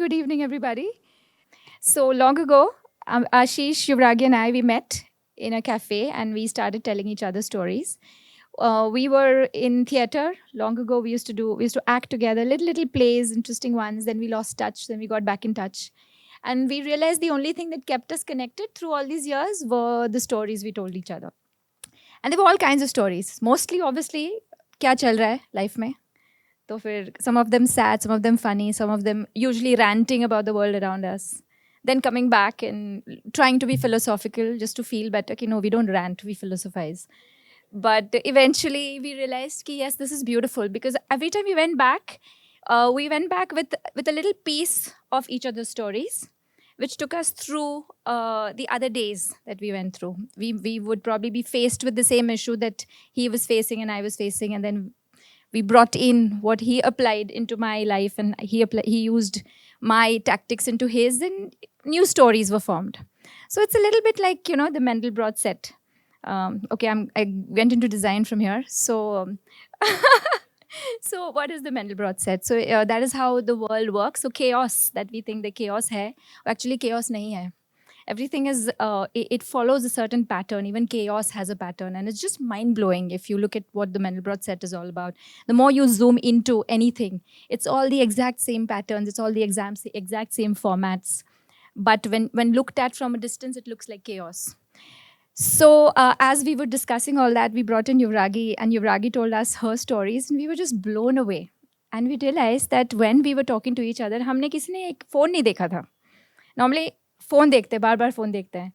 good evening, everybody. So long ago, Ashish, Yuvragi, and I, we met in a cafe and we started telling each other stories. We were in theater long ago. We used to act together, little plays, interesting ones. Then we lost touch. Then we got back in touch, and we realized the only thing that kept us connected through all these years were the stories we told each other. And there were all kinds of stories. Mostly, obviously, क्या चल रहा है life में. तो फिर some of them sad, some of them funny, some of them usually ranting about the world around us. Then coming back and trying to be philosophical just to feel better. No, we don't rant, we philosophize. But eventually we realized, yes, this is beautiful because every time we went back with a little piece of each other's stories, which took us through the other days that we went through. We would probably be faced with the same issue that he was facing and I was facing, and then we brought in what he applied into my life, and he used my tactics into his, and new stories were formed. So it's a little bit like the Mandelbrot set. Okay, I went into design from here. So so what is the Mandelbrot set? So that is how the world works. So chaos that we think the chaos hai, actually chaos nahi hai. Everything is it follows a certain pattern. Even chaos has a pattern, and it's just mind-blowing if you look at what the Mandelbrot set is all about. The more you zoom into anything, it's all the exact same patterns, it's all the exact same formats, but when looked at from a distance, it looks like chaos. So as we were discussing all that, we brought in Yuvragi, and Yuvragi told us her stories, and we were just blown away. And we realized that when we were talking to each other, हमने किसी ने एक phone नहीं देखा था. Normally phone देखते, बार-बार phone देखते हैं.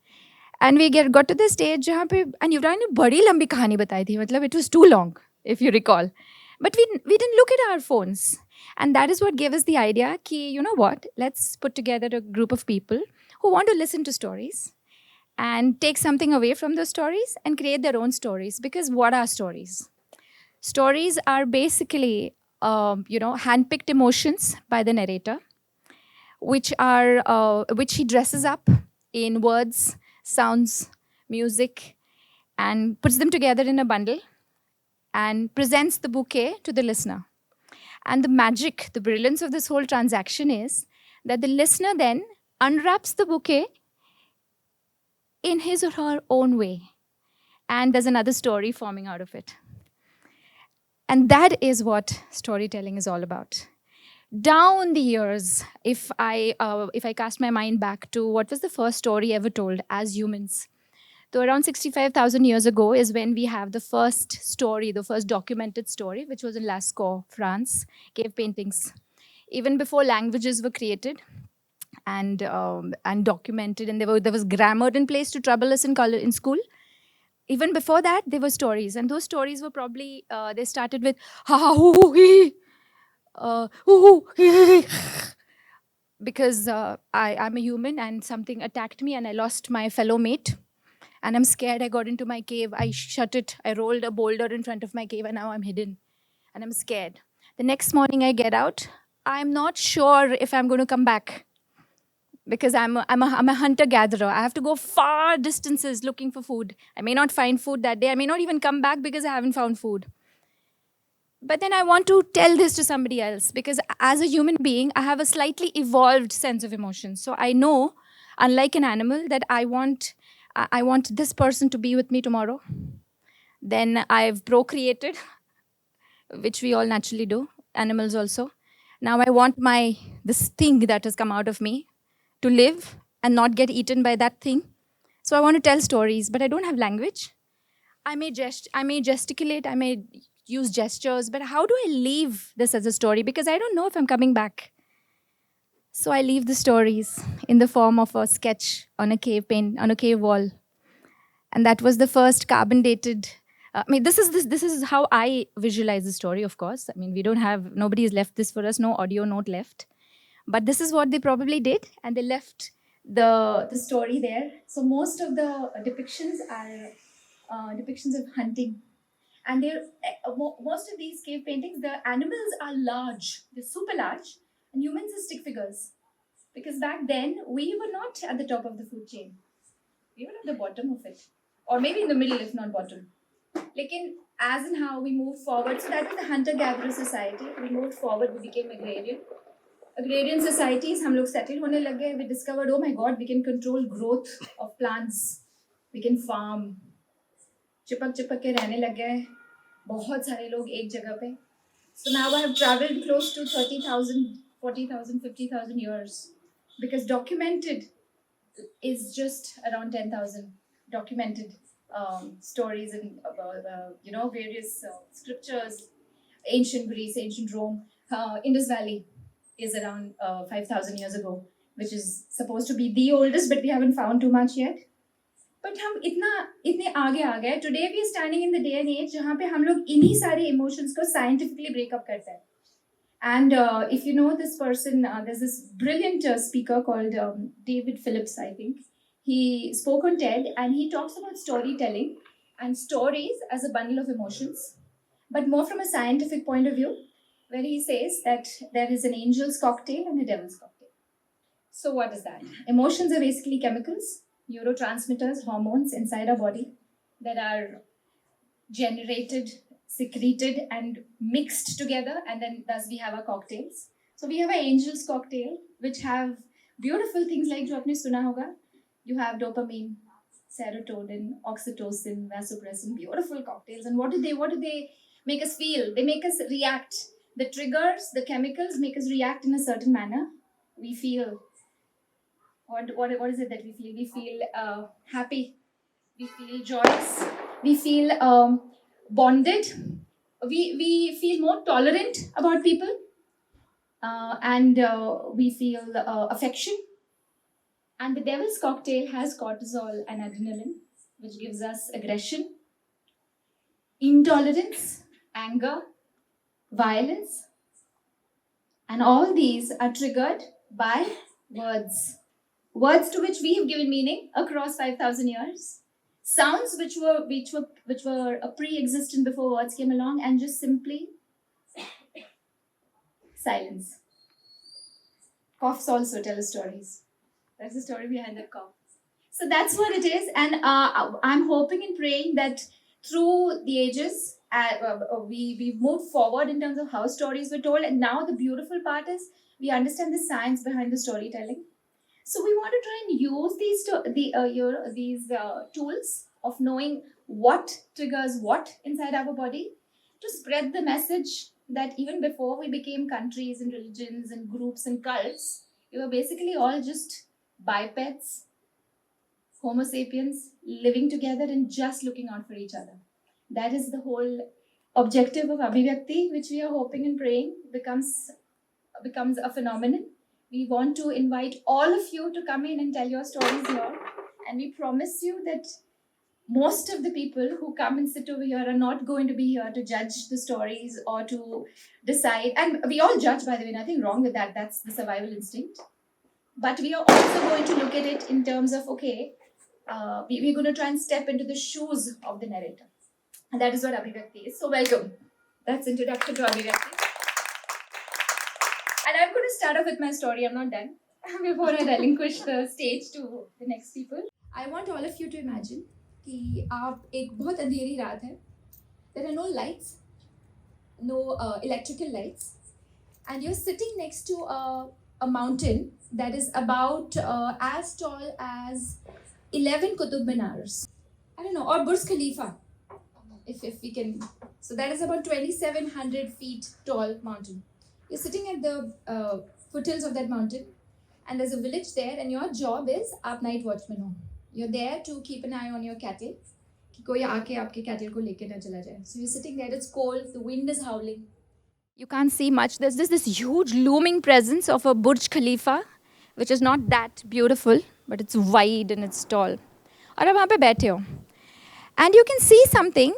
And we got to the stage जहाँ पे, and Yuvragi ने बड़ी लंबी कहानी बताई थी. मतलब it was too long, if you recall. But we didn't look at our phones. And that is what gave us the idea कि, you know what, let's put together a group of people who want to listen to stories and take something away from those stories and create their own stories. Because what are stories? Stories are basically, handpicked emotions by the narrator, which he dresses up in words, sounds, music, and puts them together in a bundle and presents the bouquet to the listener. And the magic, the brilliance of this whole transaction is that the listener then unwraps the bouquet in his or her own way. And there's another story forming out of it. And that is what storytelling is all about. Down the years, if I cast my mind back to what was the first story ever told as humans, so around 65,000 years ago is when we have the first story, the first documented story, which was in Lascaux, France, cave paintings. Even before languages were created and documented, and there was grammar in place to trouble us in school. Even before that, there were stories, and those stories were probably they started with ha ha hoo hoo hee, hoo hoo hee, because I'm a human and something attacked me and I lost my fellow mate. And I'm scared. I got into my cave. I shut it. I rolled a boulder in front of my cave, and now I'm hidden. And I'm scared. The next morning I get out. I'm not sure if I'm going to come back because I'm a hunter-gatherer. I have to go far distances looking for food. I may not find food that day. I may not even come back because I haven't found food. But then I want to tell this to somebody else because as a human being, I have a slightly evolved sense of emotion. So I know, unlike an animal, that I want this person to be with me tomorrow. Then I've procreated, which we all naturally do, animals also. Now I want this thing that has come out of me to live and not get eaten by that thing. So I want to tell stories, but I don't have language. I may gesticulate, I may use gestures, but how do I leave this as a story? Because I don't know if I'm coming back. So I leave the stories in the form of a sketch on a cave wall. And that was the first carbon dated. This is how I visualize the story, of course. I mean, nobody has left this for us, no audio note left. But this is what they probably did, and they left the story there. So most of the depictions are depictions of hunting. And most of these cave paintings, the animals are large, they're super large, and humans are stick figures. Because back then, we were not at the top of the food chain. We were at the bottom of it. Or maybe in the middle, if not bottom. Like as in how we moved forward. So that was the hunter-gatherer society. We moved forward, we became agrarian. agrarian societies, हम लोग settle होने लग गए. We discovered, oh my God, we can control growth of plants. We can farm. चिपक चिपक के रहने लग गए. बहुत सारे लोग एक जगह पे. So now I have traveled close to 30,000, 40,000, 50,000 years, because documented is just around 10,000 documented stories and about various scriptures. Ancient Greece, ancient Rome, Indus Valley is around 5,000 years ago, which is supposed to be the oldest, but we haven't found too much yet. But हम इतने आगे आ गए. Today we are standing in the day and age जहाँ पे हम लोग इन्हीं सारे emotions को scientifically break up करते हैं. And if you know this person, there's this brilliant speaker called David Phillips, I think. He spoke on TED and he talks about storytelling and stories as a bundle of emotions, but more from a scientific point of view, where he says that there is an angel's cocktail and a devil's cocktail. So what is that? Emotions are basically chemicals, neurotransmitters, hormones inside our body that are generated, secreted, and mixed together, and then thus we have our cocktails. So we have an angel's cocktail, which have beautiful things like जो आपने सुना होगा. You have dopamine, serotonin, oxytocin, vasopressin, beautiful cocktails. And what do they make us feel? They make us react. The triggers, the chemicals make us react in a certain manner. We feel, what is it that we feel? We feel happy. We feel joyous. We feel bonded. We feel more tolerant about people. And we feel affection. And the devil's cocktail has cortisol and adrenaline, which gives us aggression, intolerance, anger, violence. And all these are triggered by words. Words to which we have given meaning across 5,000 years. Sounds which were pre-existent before words came along, and just simply silence. Coughs also tell us stories. That's the story behind that cough. So that's what it is, and I'm hoping and praying that through the ages, we've moved forward in terms of how stories were told, and now the beautiful part is we understand the science behind the storytelling. So we want to try and use these tools of knowing what triggers what inside our body to spread the message that even before we became countries and religions and groups and cults, we were basically all just bipeds, Homo sapiens, living together and just looking out for each other. That is the whole objective of Abhivyakti, which we are hoping and praying becomes a phenomenon. We want to invite all of you to come in and tell your stories here. And we promise you that most of the people who come and sit over here are not going to be here to judge the stories or to decide. And we all judge, by the way, nothing wrong with that. That's the survival instinct. But we are also going to look at it in terms of, okay, we're going to try and step into the shoes of the narrator. And that is what Abhivyakti is. So welcome. That's introduction to Abhivyakti. And I'm going to start off with my story. I'm not done. Before I relinquish the stage to the next people. I want all of you to imagine कि आप एक बहुत अंधेरी रात है. There are no lights, no electrical lights. And you're sitting next to a mountain that is about as tall as 11 Qutub Minars. I don't know, or Burj Khalifa, if we can. So that is about 2,700 feet tall mountain. You're sitting at the foothills of that mountain, and there's a village there, and your job is आप night watchman हो. You're there to keep an eye on your cattle, कि कोई आके आपके cattle को लेके ना चला जाए. So you're sitting there, it's cold, the wind is howling. You can't see much. There's just this huge looming presence of a Burj Khalifa, which is not that beautiful, but it's wide and it's tall. और आप वहाँ पे बैठे हो. And you can see something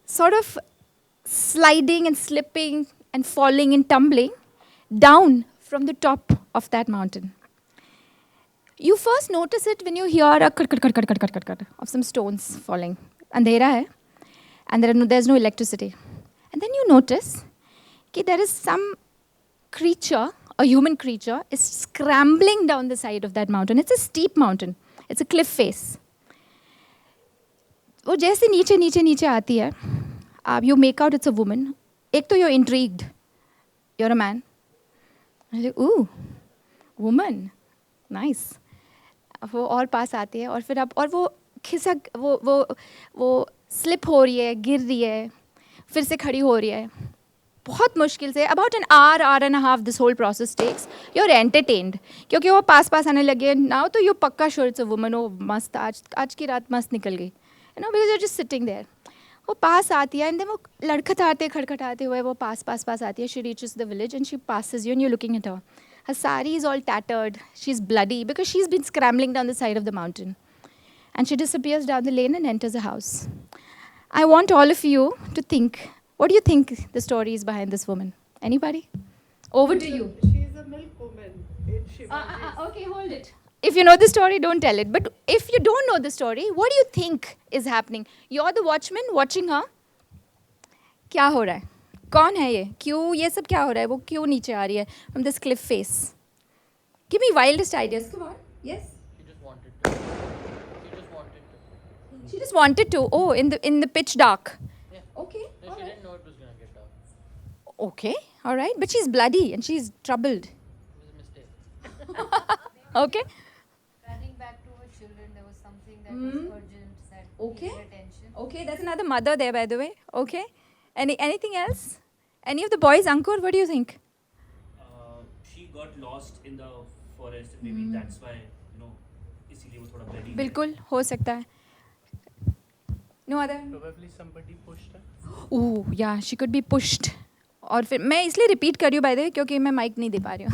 sort of sliding and slipping and falling and tumbling down from the top of that mountain. You first notice it when you hear a cut of some stones falling. Andhera hai, and there's no electricity. And then you notice that there is some creature, a human creature, is scrambling down the side of that mountain. It's a steep mountain. It's a cliff face. वो जैसे नीचे आती है, you make out it's a woman. एक तो you're intrigued. You're a man. ooh, woman, nice. वो और पास आती है और फिर अब और वो खिसक वो स्लिप हो रही है, गिर रही है, फिर से खड़ी हो रही है, बहुत मुश्किल से. About an hour and half this whole process takes. You are entertained क्योंकि वो पास पास आने लगे. नाउ तो यू पक्का श्योर इट्स अ वुमन. ओ मस्त, आज की रात मस्त निकल गई, you know, because you just sitting there. वो पास आती है एंड देन वो लड़खड़ाते खड़खड़ाते हुए वो पास आती है. She reaches the village and she passes you and you're looking at her. Her sari is all tattered. She's bloody because she's been scrambling down the side of the mountain. And she disappears down the lane and enters a house. I want all of you to think, what do you think the story is behind this woman? Anybody? Over to you. She's a milk woman in Shivaji. Okay, hold it. If you know the story, don't tell it. But if you don't know the story, what do you think is happening? You're the watchman watching her. क्या हो रहा है? कौन है ये? क्यों ये सब क्या हो रहा है? वो क्यों नीचे आ रही है from this cliff face? Give me wildest ideas. Come on. Yes. She just wanted to. She just wanted to. She just wanted to. Oh, in the pitch dark. Yeah. Okay. No, all she right. didn't know it was gonna get dark. Okay. All right. But she's bloody and she's troubled. It was a mistake. Okay. Running back to her children, there was something that was urgent, that Okay. needed attention. Okay. That's another mother there, by the way. Okay. Anything else? Any of the boys, Ankur? What do you think? She got lost in the forest and maybe that's why, you know, इसीलिए वो थोड़ा bloody है. बिल्कुल हो सकता है. No other. Probably somebody pushed her. Ooh, yeah, she could be pushed. और फिर मैं इसलिए रिपीट कर रही हूँ बाय द वे क्योंकि मैं माइक नहीं दे पा रही हूँ.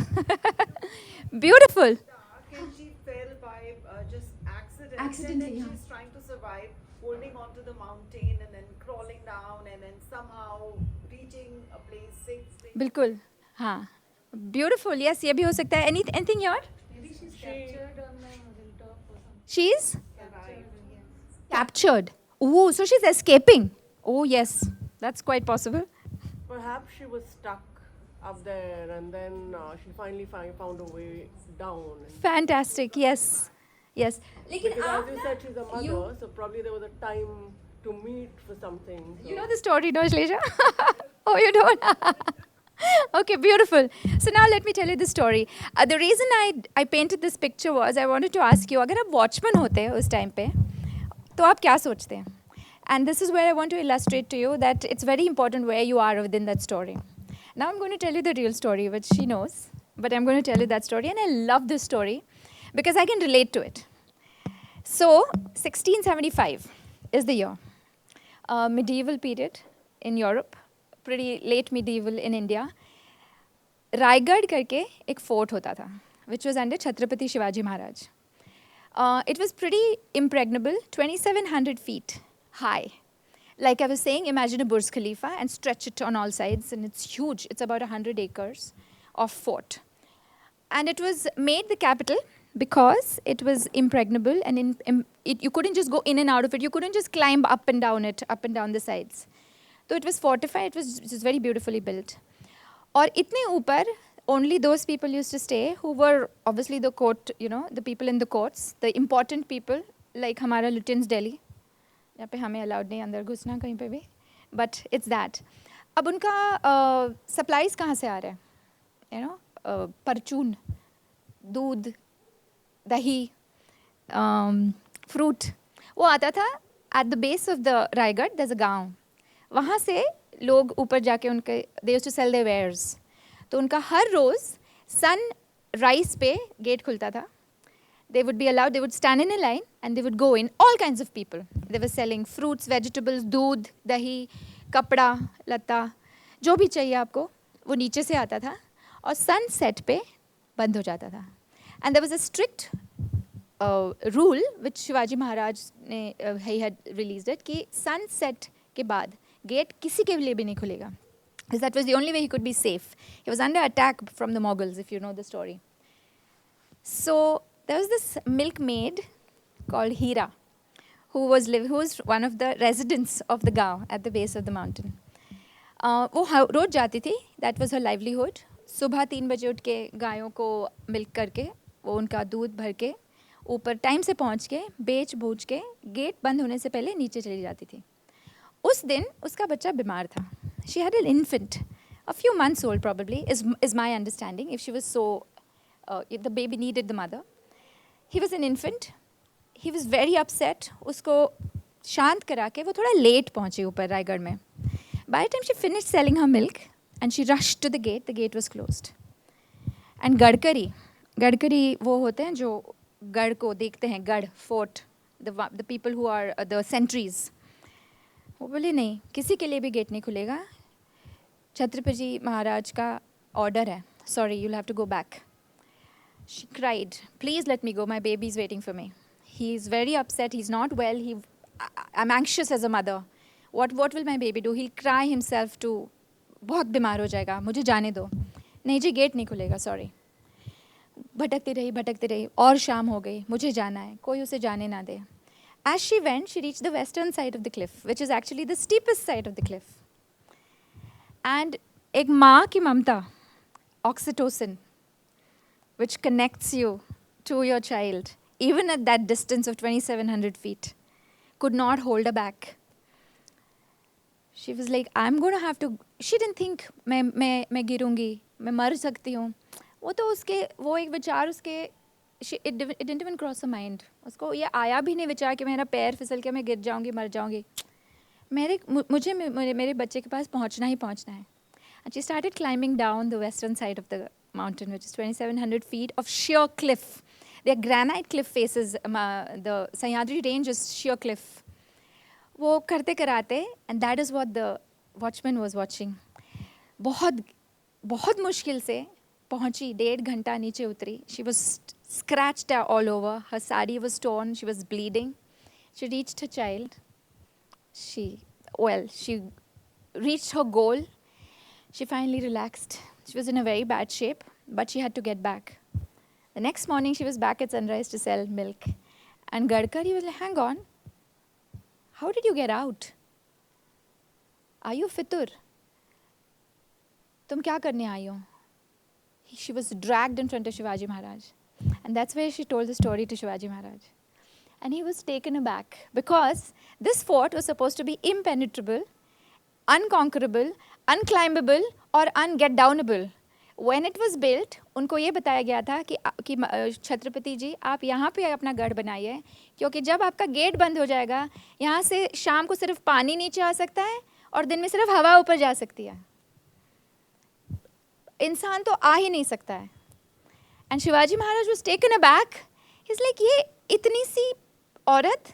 Beautiful. And she fell by just accident. Accidentally, And then yeah. she's trying to survive, holding onto the mountain and then crawling down and then somehow reaching a place safe. बिल्कुल. हाँ. Beautiful. Yes, ये भी हो सकता है. Anything here? Maybe she's captured on the hilltop or something. She's Survived. Yes. captured. Ooh, so she's escaping. Oh yes, that's quite possible. Perhaps she was stuck up there and then she finally found a way down. Fantastic. Yes. Yes. लेकिन Because आप as you ना, said, she's a mother, you- so probably there was a time to meet for something. So. You know the story, don't you, Shleja? Oh, you don't? Okay, beautiful. So now let me tell you the story. The reason I painted this picture was I wanted to ask you, अगर आप watchman होते उस time पे, तो आप क्या सोचते हैं? And this is where I want to illustrate to you that it's very important where you are within that story. Now I'm going to tell you the real story, which she knows, but I'm going to tell you that story, and I love this story because I can relate to it. So, 1675 is the year. Medieval period in Europe, pretty late medieval in India. Raigarh करके एक fort होता था, which was under Chhatrapati Shivaji Maharaj. It was pretty impregnable, 2,700 feet high. Like I was saying, imagine a Burj Khalifa and stretch it on all sides, and it's huge. It's about 100 acres of fort. And it was made the capital because it was impregnable and you couldn't just go in and out of it. You couldn't just climb up and down it, up and down the sides. So it was fortified. It was very beautifully built. और इतने ऊपर only those people used to stay who were obviously the court, you know, the people in the courts, the important people, like हमारा Lutyens Delhi, यहाँ पे हमें allowed नहीं अंदर घुसना कहीं पे भी, but it's that. अब उनका supplies कहाँ से आ रहे हैं, you know, परचून, दूध, दही, fruit, वो आता था at the base of the Raigarh, there's a गांव, वहाँ से लोग ऊपर जाके उनके they used to sell their wares. तो उनका हर रोज़ sunrise पे गेट खुलता था. They would be allowed, they would stand in a line and they would go in, all kinds of people. They were selling fruits, vegetables, दूध, दही, कपड़ा, लता, जो भी चाहिए आपको, वो नीचे से आता था और sunset पे बंद हो जाता था. And there was a strict rule which Shivaji Maharaj ने he had released it कि sunset के बाद गेट किसी के लिए भी नहीं खुलेगा. Because that was the only way he could be safe. He was under attack from the Mughals, if you know the story. So there was this milkmaid called HIRA, who was one of the residents of the gaon at the base of the mountain. वो रोज जाती थी, that was her livelihood. सुबह 3 बजे उठ के गायों को milk करके, वो उनका दूध भर के, ऊपर टाइम से पहुँच के, बेच बूझ के, गेट बंद होने से पहले नीचे चली जाती थी. उस दिन उसका बच्चा बीमार था. She had an infant. a few months old probably, is my understanding, if she was so, if the baby needed the mother. He was an infant. He was very upset. उसको शांत करा के वो थोड़ा late पहुंची ऊपर रायगढ़ में. By the time she finished selling her milk and she rushed to the gate was closed. And Gadkari वो होते हैं जो गढ़ को देखते हैं, गढ़, fort, the people who are the sentries. वो बोले नहीं, किसी के लिए भी गेट नहीं खुलेगा. छत्रपति महाराज का ऑर्डर है. Sorry, you'll have to go back. She cried, please let me go, my baby is waiting for me. He's very upset, he's not well, I'm anxious as a mother. What will my baby do? He'll cry himself to, बहुत बीमार हो जाएगा, मुझे जाने दो. नहीं जी, gate नहीं खुलेगा, सॉरी. भटकती रही और शाम हो गई, मुझे जाना है, कोई उसे जाने ना दे. As she went, she reached the western side of the cliff, which is actually the steepest side of the cliff. And एक माँ की ममता, oxytocin, which connects you to your child, even at that distance of 2,700 feet, could not hold her back. She was like, I'm going to have to, she didn't think, मैं गिरूंगी, मैं मर सकती हूँ. वो तो उसके, वो एक विचार उसके, it didn't even cross her mind. उसको ये आया भी नहीं विचार कि मेरा पैर फिसल के मैं गिर जाऊंगी, मर जाऊंगी. मुझे मेरे बच्चे के पास पहुंचना ही पहुंचना है. And she started climbing down the western side of the mountain, which is 2,700 feet of sheer cliff. They are granite cliff faces. The Sahyadri range is sheer cliff. वो करते कराते, and that is what the watchman was watching. बहुत मुश्किल से पहुंची, 1.5 घंटा नीचे उतरी. She was scratched all over. Her sari was torn. She was bleeding. She reached her child. She reached her goal. She finally relaxed. She was in a very bad shape, but she had to get back. The next morning, she was back at sunrise to sell milk. And Gadkari was like, hang on. How did you get out? Are you fitur? तुम क्या करने आई हो? She was dragged in front of Shivaji Maharaj. And that's where she told the story to Shivaji Maharaj. And he was taken aback because this fort was supposed to be impenetrable, unconquerable, unclimbable और ungetdownable. When it was built, उनको ये बताया गया था कि छत्रपति जी आप यहाँ पे अपना गढ़ बनाइए, क्योंकि जब आपका गेट बंद हो जाएगा, यहाँ से शाम को सिर्फ पानी नीचे आ सकता है और दिन में सिर्फ हवा ऊपर जा सकती है. इंसान तो आ ही नहीं सकता है. And Shivaji Maharaj was taken aback. He's like, ये इतनी सी औरत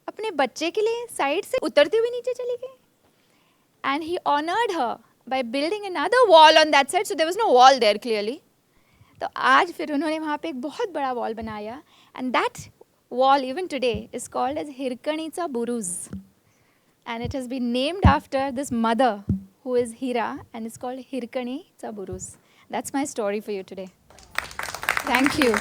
अपने बच्चे के लिए साइड से उतरते हुए नीचे चली गई. And he honored her by building another wall on that side. So there was no wall there clearly. तो आज फिर उन्होंने वहाँ पे एक बहुत बड़ा wall बनाया. And that wall even today is called as Hirkanica Buruz. And it has been named after this mother who is HIRA, and it's called Hirkanica Buruz. That's my story for you today. Thank you.